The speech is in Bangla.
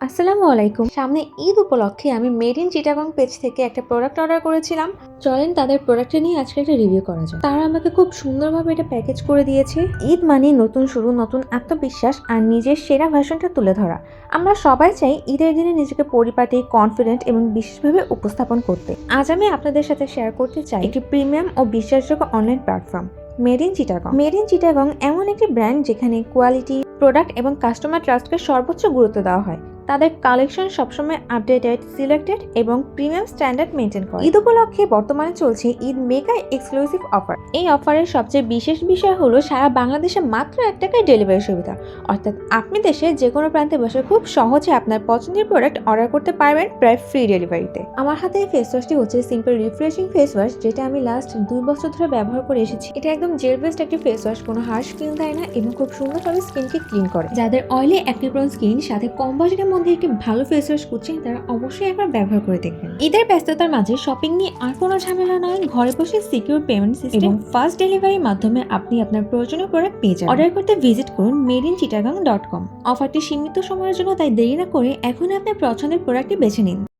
আসসালামু আলাইকুম। সামনে ঈদ উপলক্ষে আমি মেড ইন চিটাগং পেজ থেকে একটা প্রোডাক্ট অর্ডার করেছিলাম। চলেন তাদের প্রোডাক্টটা নিয়ে আজকে একটা রিভিউ করা যাক। তারা আমাকে খুব সুন্দরভাবে এটা প্যাকেজ করে দিয়েছে। ঈদ মানে নতুন শুরু, নতুন আত্মবিশ্বাস আর নিজের সেরা ভার্সনটা তুলে ধরা। আমরা সবাই চাই ঈদের দিনে নিজেকে পরিপাটি, কনফিডেন্ট এবং বিশেষভাবে উপস্থাপন করতে। আজ আমি আপনাদের সাথে শেয়ার করতে চাই একটি প্রিমিয়াম ও বিশ্বাসযোগ্য online platform made in Chittagong. Made in Chittagong এমন একটি ব্র্যান্ড যেখানে কোয়ালিটি, প্রোডাক্ট এবং কাস্টমার ট্রাস্টকে সর্বোচ্চ গুরুত্ব দেওয়া হয়। তাদের কালেকশন সবসময় আপডেটেড, সিলেক্টেড এবং প্রিমিয়াম স্ট্যান্ডার্ড মেনটেন করে। ঈদ উপলক্ষে বর্তমানে চলছে ঈদ মেগা এক্সক্লুসিভ অফার। এই অফারের সবচেয়ে বিশেষ বিষয় হলো সারা বাংলাদেশে মাত্র 1 টাকায় ডেলিভারি সুবিধা। অর্থাৎ আপনি দেশের যে কোনো প্রান্তে বসে খুব সহজে আপনার পছন্দের প্রোডাক্ট অর্ডার করতে পারবেন প্রায় ফ্রি ডেলিভারিতে। আমার হাতে এই ফেস ওয়াশটি হচ্ছে সিম্পল রিফ্রেশিং ফেস ওয়াশ, যেটা আমি লাস্ট 2 বছর ধরে ব্যবহার করে এসেছি। এটা একদম জেল বেসড একটি ফেস ওয়াশ, কোনো হার্শ ফিল দেয় না এবং খুব সুন্দরভাবে স্কিনকে ক্লিন করে। যাদের অয়েলি অ্যাকনে প্রোন স্কিন, সাথে কম বাজেটের মধ্যে একটি ভালো ফেস ওয়াশ খুঁজছেন, তারা অবশ্যই একবার ব্যবহার করে দেখবেন। ঈদের ব্যস্ততার মাঝে শপিং নিয়ে আর কোনো ঝামেলা নয়। ঘরে বসে সিকিউর পেমেন্ট সিস্টেম এবং ফাস্ট ডেলিভারির মাধ্যমে আপনি আপনার প্রয়োজনীয় প্রোডাক্ট পেয়ে যাবেন। অর্ডার করতে ভিজিট করুন madeinchittagong.com। অফারটি সীমিত সময়ের জন্য, তাই দেরি না করে এখনই আপনার পছন্দের প্রোডাক্টটি বেছে নিন।